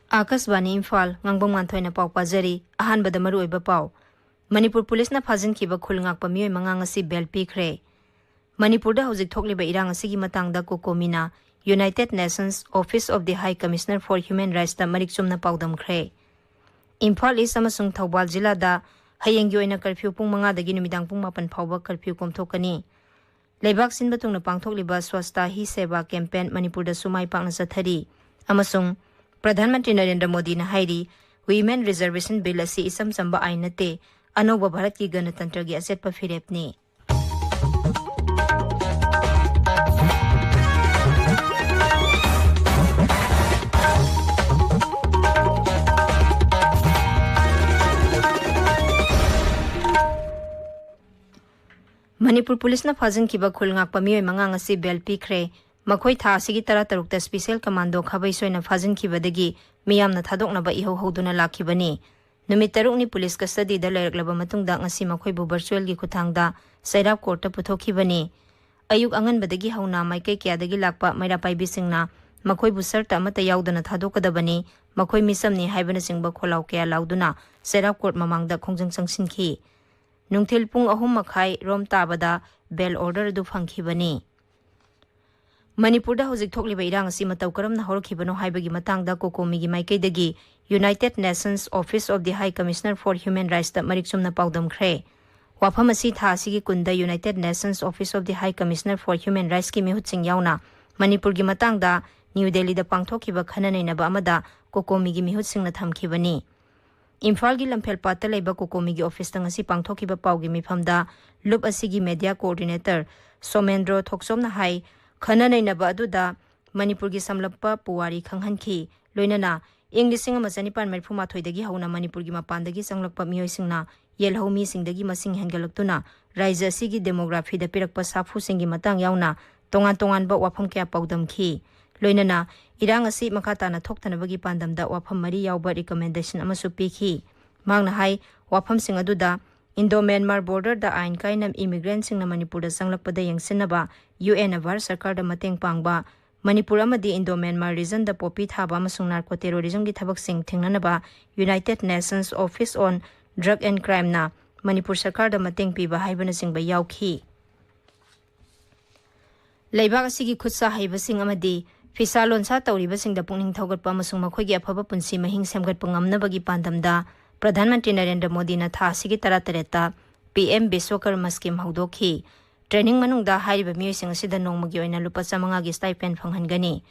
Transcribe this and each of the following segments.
Akasbani Imphal Ngangbam Nganthoi na pau pajari ahanbada maruoiba pau Manipur Police na phajinkiba khulngakpa mioi manga ngasi bel pikre Manipurda hojik thokliba irang asigi matangda kokomina United Nations Office of the High Commissioner for Human Rights ta marikchumna paudam khre Imphal is amasung Thawbal jila da hayenggi oina curfew pung 5 dagi numidang pung 8 phawba curfew komthokani Leibak sinba tungna pangthokliba swasta hi seva campaign Manipurda sumai pakna sathari amasung Pradhan Mantri Narendra Modi na hairi Women Reservation Bill asi isam samba ainate anoba Bharat ki Ganatantra gi aset pa firepni Manipur Police na phajinkiba khulngakpa mioi manga ngasi bel pikre Makhoi tha asigi tara tarukta special commando khabai soina phajinkhibadagi miyamna thadoknaba iho hoduna lakhibani numit tarukni police custody da lairaklaba matungda ngasi makhoi bu virtual gi khuthangda sairap court ta puthokhibani ayuk anganbadagi hauna maikai kyadagi lakpa maira paibi singna makhoi bu sarta amata yaudana thadokadabani makhoi misamni haibana singba kholau kya lauduna sairap court mamangda khongjang changsinki nungthil pung 3:30 rom tabada bell order du phangkhibani Manipurda hojik thokliba irang asi matau karamna horkhibano haibagi matangda kokomigi maikaidagi United Nations Office of the High Commissioner for Human Rights ta marikchumna paudam khre wafam asi tha asigi kunda United Nations Office of the High Commissioner for Human Rights ki mihutsing yauna Manipur gi matangda New Delhi da pangthokhiba khananainaba amada kokomigi mihutsingna thamkhibani Imphal gi lamphel patta leiba kokomigi office ta ngasi pangthokhiba paugi mifamda lup asigi media coordinator Somendro Thoksomna hai Khananainaba aduda Manipur gi samlappa puwari khanghanki loinana English Majanipan Merphuma dagi hauna Manipur gi mapandagi sanglakpa miyoisingna yelhomi singdagi masing hengalaktuna raija sigi demography da pirakpa safu singi matang yauna tongan ba wafam kya paudamki loinana irang asi makata na thoktanabagi pandamda wafam mari yawba recommendation amasu pikhi mangna hai wafam sing aduda Indo-Myanmar border da ain kainam immigrant singna Manipur da sanglakpada yangsinaba UN avar sarkar da mateng pangba Manipur amadi Indo-Myanmar region da popi thaba amasung narco terrorism gi thabak sing thengnanaba United Nations Office on Drug and Crime na Manipur sarkar da mateng piba haibana singba yaukhi Leibak asigi khutsa haiba sing amadi Fisa lonsa tawriba singda pungning thawgatpa amasung makhoi gi afaba punsi mahing semgatpa ngamnabagi pandamda Pradhan Mantri Narendra Modi na tha asigi taratareta PM Biswakarma scheme haudokhi training manungda haiba miyoising asida nongmagi oina lupa 5 gi stipend phanghangani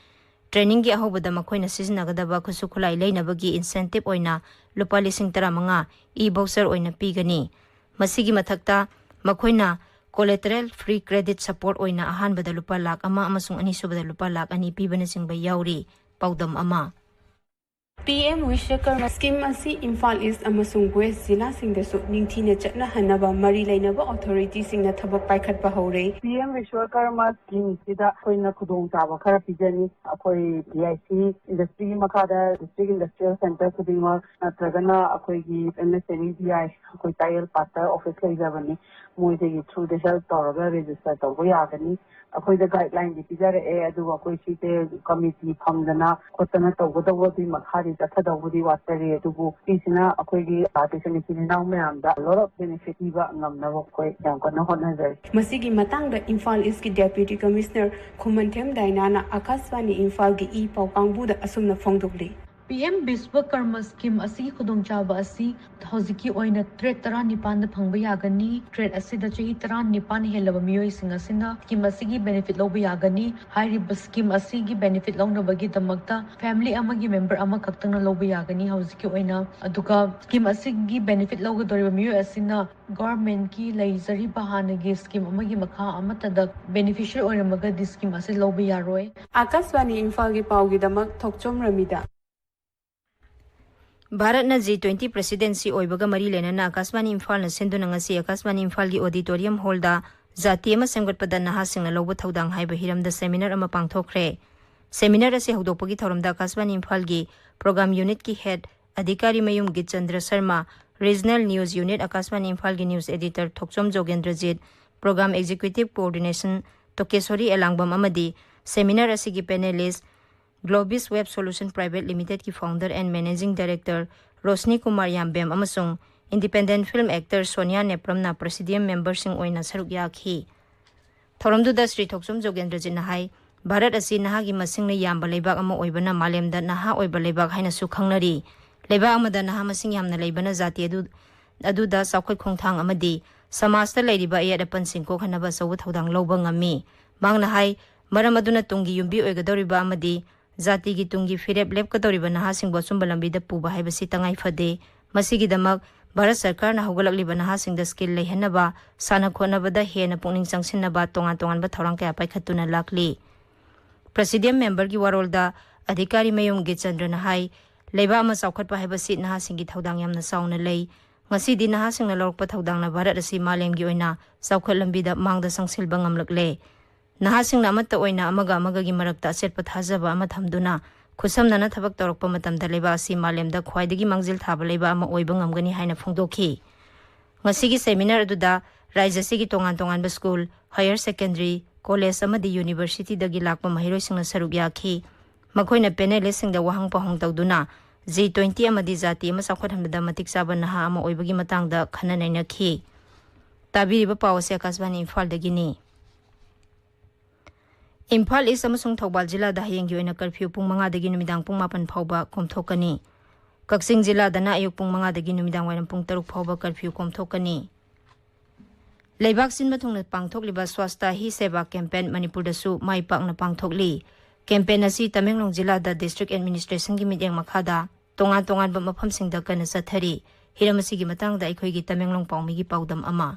training gi ahobada makhoina sijinagadaba khusukhulai leinabagi incentive oina lupa 35 e-voucher oina pigani masigi mathakta makhoina collateral free credit support oina ahanbada lupa lakh ama amasung ani subada lupa lakh ani pibana singba yauri paudam ama PM Vishwakarma scheme asi Imphal East amasung West Zilla singda su ningthina chatna hanaba mari lainaba authority singna thabak paikhatpa hore PM Vishwakarma scheme sida koina khudong taba khara pijani akoi DIC industry makada district industrial center kudingma natragana akoi gi MSME DI akoi tile pata office laijabani moidegi through the health tawraga register tawba yagani akoi da guideline di pijare adu akoi site committee phamdana khotana tawgadawa di makhari Tathadawudi Watari Dubu Pisina Akogi Artisan now ma'am that a lot of benefit Eva Namna Koi Yankana Honazar. Masigi Matanga Imphal is Deputy Commissioner Kumantem Dainana Akaswani Imphal gi E Pau Pangbuda Asumna Fongdugli. PM Biswakarma scheme asi khudongchaba asi hojiki oina trade 19 da phangba yagani trade asida chahi 19 helaba miyoi sing asina scheme asigi benefit loba yagani hairi scheme asigi benefit longnabagi damakta family amagi member ama kaktangna loba yagani hojiki oina aduka scheme asigi benefit loga doriba miyoi asina government ki laizari bahanagi scheme amagi makha amata da beneficial oina maga this scheme asi loba yaroi Akaswani Imphal gi paugi damak thokchom ramida Bharat na G20 presidency oibaga mari lenana Akaswani Imphal na senduna ngasi Akaswani Imphal gi auditorium hall da zati ama semgatpada naha singna loba thaudang haiba hiramda seminar ama pangthokre seminar ase hudopagi thoramda Akaswani Imphal gi program unit ki head adhikari mayum gi Chandra Sharma regional news unit Akaswani Imphal gi news editor Thokchom Jogendrajit program executive coordination Tokesori Elangbam amadi seminar asigi panelist Globis Web Solution Private Limited ki founder and managing director Rosni Kumar Yambem amasung independent film actor Sonia Nepramna presidium member sing oina saruk yakhi. Thoramduda Sri Thoksum Jogendrajit nahai Bharat asi nahagi masingna yamba leibak ama oibana malemda naha oiba leibak haina su khangnari. Leibak amada naha masing yamna leibana jati aduda saukhat khongthang amadi samasta leiriba yadapan singko khanaba sawu thodang loba ngami. Mang nahai maram aduna tungi yumbi oigadoriba amadi Zati gi tungi firep lep kadoriba naha singbo sumba lambida puba haibasi tangai fade. Masigidamak Bharat Sarkar na haugalakliba naha singda skill leihanaba sana khonabada hena pungning changsinnaba tongan ba thorang kaya paikhatuna lakli. Presidium member ki warolda adhikari mayum gi Chandra nahai leiba ama saukhatpa haibasi naha singi thodang yamna sauna lei. Ngasidi naha singna lorokpa thodang na Bharat asi malemgi oina saukhat lambida mangda sangsilba ngamlakle. Nahasing na amata oina amaga gi marakta setpa thajaba ama thamduna khusamnana thabak torokpa matamda leba asi malemda khwaidagi mangjil thaba leba ama oiba ngamgani haina phongdokhi. Ngasigi seminar aduda Raija sigi tongan ba school, higher secondary, college amadi university dagi lakpa mahiroi singna saruk yakhi. Makhoina panelist singda wahang pahong tawduna G20 amadi jati ama saukhathamda matik saba naha ama oibagi matangda khananaina khi. Tabiriba pawase Akashvani Imphal dagini. Imphal is amasung Thoubal Jilla da hayeng yoina curfew pung 5 dagi numidang pung 8 phauba komthokani. Kaksing Jilla da na ayuk pung 5 dagi numidang wainam pung 3 phauba curfew komthokani. Leibak sin mathungna pangthokliba swasta hi seva campaign Manipur da su mai pakna pangthokli. Campaign asi Tamenglong Jilla da district administration gi midyang makhada tongan ba mafam singda kana sathari. Hiramasi gi matang da ikhoi gi Tamenglong paumi gi paudam ama.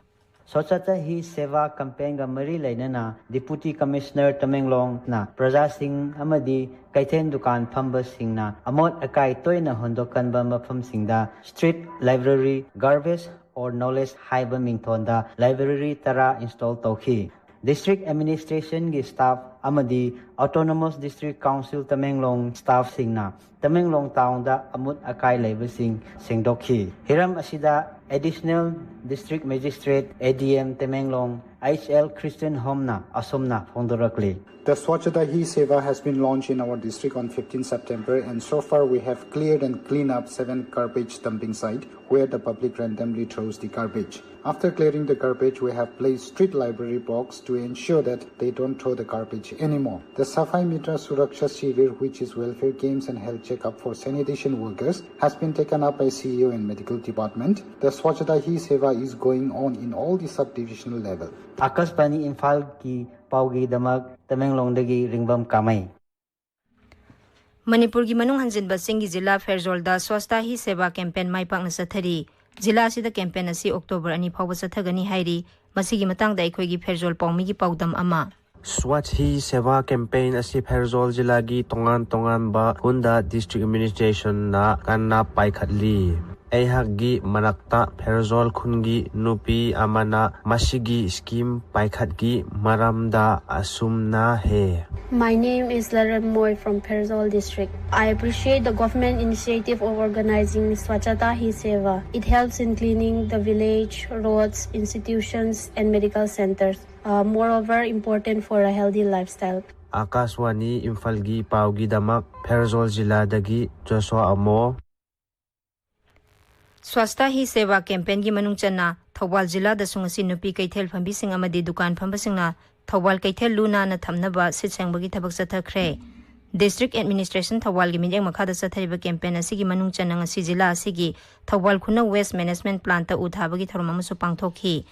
Swachhata hi seva campaign ga mari lainana Deputy Commissioner Tamenglong na Praja Singh amadi Kaithen dukan phamba singna amot akai toina hondokan ba mafam singda street library garbage or knowledge haiba mingthonda library tara install tawhi. District Administration gi staff amadi Autonomous District Council Tamenglong staff singna Tamenglong town da amut akai leiba sing singdokhi. Hiram asida Additional District Magistrate ADM Tamenglong HL Christian Homna Asomna Fondorakli. The Swachhata Hi Seva has been launched in our district on 15 September and so far we have cleared and cleaned up 7 garbage dumping sites where the public randomly throws the garbage. After clearing the garbage, we have placed street library box to ensure that they don't throw the garbage anymore. The Safai Mitra Suraksha Shivir, which is welfare games and health checkup for sanitation workers, has been taken up by CEO and medical department. The Swachhata Hi Seva is going on in all the subdivisional level. Akashvani Imphal ki paugi damak Tamenglong dagi ringbam kamai. Manipur gi manung hanjinba singi Jilla Ferzolda Swasta Hi Seva campaign mai pakna sathari. Jilla asida campaign asi October 2 phawba sathagani hairi. Masigi matangda ikhoi gi Ferzol paumi gi paudam ama. Swachh Hi Seva campaign asi Ferzol Jilla gi tongan ba hunda district administration na kanna paikhatli. Ehagi manakta Ferzol khungi nupi amana masigi scheme paikhatgi maramda asumna he. My name is Laran Moy from Ferzol district. I appreciate the government initiative of organizing Swachhata Hi Seva. It helps in cleaning the village, roads, institutions and medical centers. Moreover, important for a healthy lifestyle. Akashvani Imphal gi paugi damak Ferzol Jilla dagi Joshua Amo. Swasta Hi Seva campaign gi manung channa Thoubal Jilla da sungasi nupi kaithel phambi sing amadi dukan phamba singna Thoubal kaithel luna na thamnaba sitsang bagi thabak sathakre. District Administration Thoubal gi minyang makhada sathariba campaign asigi manung channa ngasi Jilla asigi Thoubal khuna waste management plant ta uthabagi tharoma musu pangthokhi.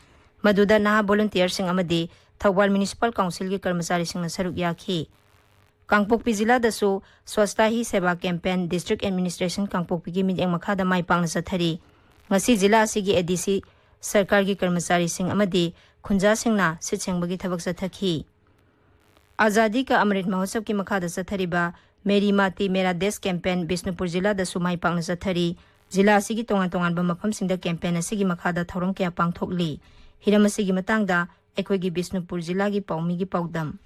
Maduda naha volunteer sing amadi Thoubal Municipal Council gi karmachari singna saruk yakhi. Kangpokpi Jilla da su Swasta Hi Seva campaign District Administration Kangpokpi gi minyang makhada mai pangna sathari. Ngasi Jilla asigi ADC Sarkar gi karmachari sing amadi khunja singna sitsengbagi thabak sathakhi. Azadi ka Amrit Mahotsav ki makhada sathariba Meri Mati Mera Desh campaign Bisnupur Jilla da su mai pangna sathari. Jilla asigi tongan ba mafam singda campaign asigi makhada thorong kya pangthokli. Hiram asigi matangda ekhoi gi Bisnupur Jilla gi paumi gi paudam.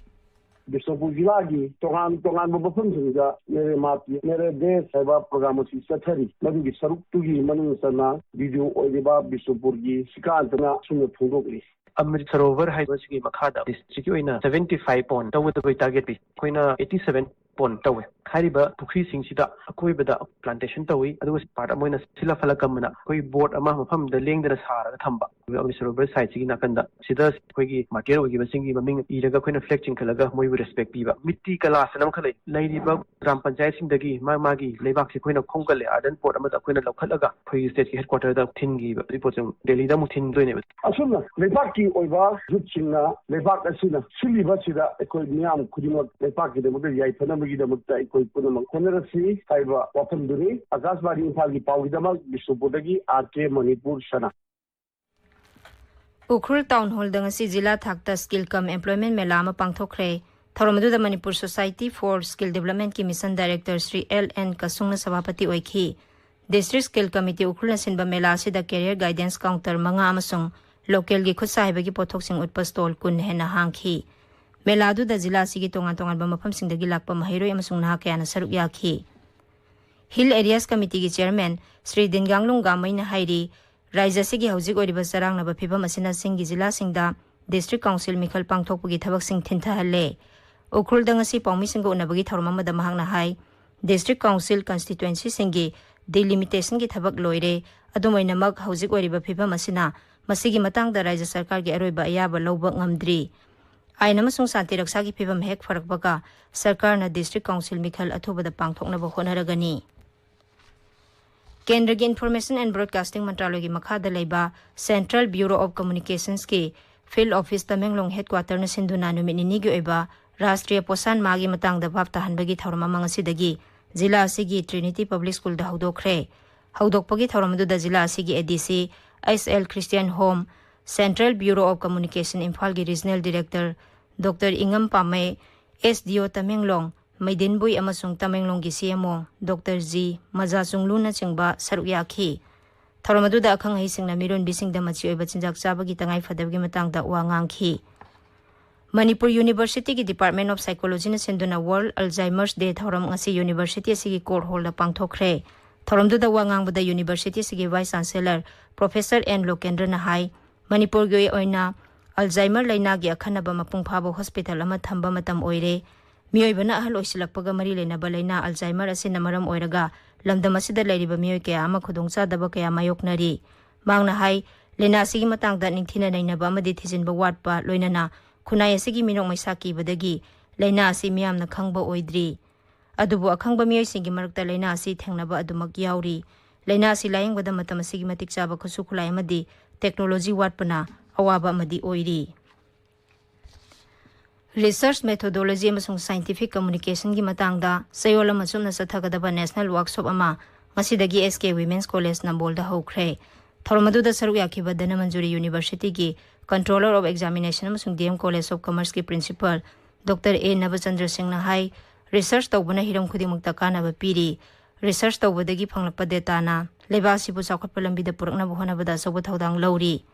Bisnupur Jilla gi tongan mafam singda Mere Mati Mera Desh haiba program asi sathari. Madugi saruk tugi manung sana video oiba Bisnupur gi sikantana sunu phongdokli. Amrit Sarovar Haibasigi Makhada district oina 75 pon tawda bai target bi koina 87 pon tawe khariba pukri singsida akoi bada plantation tawi adu part amoina sila fala kamna koi board ama mafam da lengdana sara thamba observer site sigi nakanda sida koi gi material gi basingi maming iraga koina flexing khalaga moi respect piba mitti kala sanam khalai lairiba gram panchayat sing dagi magi leibak si koina khongkale adan port ama da koina lokhalaga koi state ki headquarter da thin gi report jong delhi da mu thin doine asuna leibak ki oiba jutchingna leibak asina siliba sida koi niam khudima leibak ki da mu yai thana gi da mu ta koi puna khonarasi saiba wapanduri akasbari imphal gi pawi da ma bisupodagi RK Manipur sana Ukrul Town Hall dangasi Zilla Thakta Skill Cum Employment Mela ama pangthokre Tharamadu da Manipur Society for Skill Development ki Mission Director Sri LN Kasungna Sabhapati oikhi District Skill Committee Ukrul na sinba mela sida Career Guidance Counter manga amasung local gi khutsa haiba gi pothok sing utpa stall kun hena hangkhi Meladu da Zilla sigi tongan ba mafam sing dagi lakpa mahiroi amasung na kayana saruk yakhi Hill Areas Committee ki Chairman Sri Dinganglung Gamai na hairi Raija sigi haujik oriba sarang na ba phibam asina singi Zilla singda District Council Mikhal pangthokpugi thabak sing thintha halle Ukrul dangasi paumi singgo unabagi thorma madam hangna hai District Council constituency singi delimitation gi thabak loire adumoina mak haujik oriba phibam asina masigi matang da Raija Sarkar gi aroiba ayaba lawba ngamdri Aina masung santi raksa gi phibam hek farak baka Sarkar na District Council Mikhal athuba da pangthokna ba honaragani Kendra gi Information and Broadcasting Mantralaya gi makhada leiba Central Bureau of Communications ki Field Office Tamenglong Headquarter na sinduna numit ni gi oiba Rashtriya Posan magi matang da bhap tahanbagi thorma mangasidagi Zilla asigi Trinity Public School da haudokre haudokpagi thormadu da Zilla asigi ADC SL Christian Home Central Bureau of Communication Imphal gi Regional Director Dr. Ingam Pame SDO Tamenglong Maidinbui amasung Tamenglong gi CMO Dr. G Majasunglu na chingba saruk yakhi thormadu da akhang hi singna miron bising da machi oiba chinjak chabagi tangai fadabgi matang da wangangkhi Manipur University ki Department of Psychology na senduna World Alzheimer's Day thoram ngasi University sigi court hall da pangthokre thoramdu da wangang buda University sigi Vice Chancellor Professor N Lokendra na hai Manipur gi oina Alzheimer laina gi akhanaba mapung phabo hospital ama thamba matam oire miyoi bana ahal oisilakpaga mari lena balaina Alzheimer asina maram oiraga lamdam asida lairiba miyoi kaya ama khudongcha daba kaya mayoknari mangna hai lena sigi matang da ningthina naina ba amadi thijinba watpa loinana khunai asigi minok maisaki badagi laina asi miyamna khangba oidri adubu akhangba miyoi singi marakta laina asi thengnaba adumak yauri laina asi layingbada matam asigi matik chaba khusu khulai amadi technology watpana awaba amadi oiri Research methodology amasung scientific communication gi matangda sayola masumna sathagadaba national workshop ama ngasidagi SK Women's College Nambol da hokre thormadu da saru yakhiba dana manjuri University gi Controller of Examination amasung DM College of Commerce ki Principal Dr. A Navachandra Singh na hai research tawbana hiram khudimukta kana ba piri research tawbadagi phanglakpa data na lebasi bu chakhatpa lambi da purakna bu hona bada sobu thaudang lawri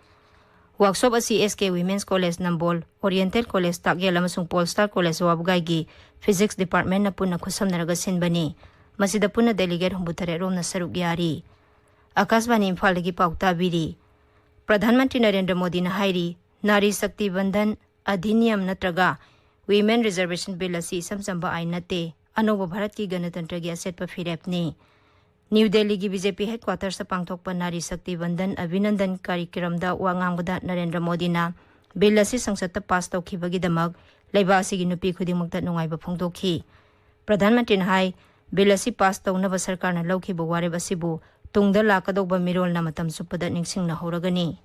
Workshop asi SK Women's College Nambol Oriental College Tagyal amasung Polestar College Wabgai gi Physics Department na punna khusamnaraga sinbani masida punna delegate humbutare rom na saruk yari Akasbani Imphal gi pauta biri Pradhan Mantri Narendra Modi na hairi Nari Shakti Bandhan Adhiniyam natraga Women Reservation Bill asi samsamba ain nate anoba Bharat ki Ganatantra gi asetpa firepni New Delhi ki BJP headquarters sa pangthokpa Nari Shakti Bandhan Abhinandan Karikram da wangangbuda Narendra Modi na bill asi sangsata pass tawkhibagi damag laiba asigi nupi khudimukta nungaiba phongdokhi Pradhan Mantri na hai bill asi pass tawnaba sarkar na lawkhiba wareb asibu tungda lakadogba mirol na matam supada ningsingna horagani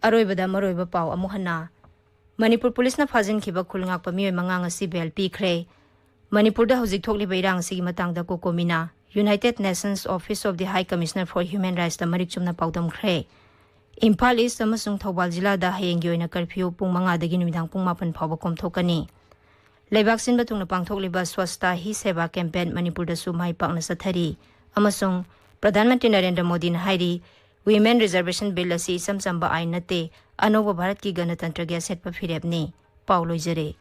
Aroibada maroiba paw amuhana Manipur Police na phajin khiba khulngakpa miyoi manga ngasi bel pikre Manipur da hojik thokliba irang sigi matangda kokomina United Nations Office of the High Commissioner for Human Rights da marik chumna pawdam khre Imphal East amasung Thobal Jilla da hayenggi oina curfew pung 5 dagi numidang pung 8 phawba komthokani Leibak sinba tungna pangthokliba Swasthya Hi Seva campaign Manipur da su mai pakna sathari amasung Pradhan Mantri Narendra Modi na hairi Women Reservation Bill asi samsamba ain nate anoba Bharat ki Ganatantra gi asetpa firepni Pauloi jare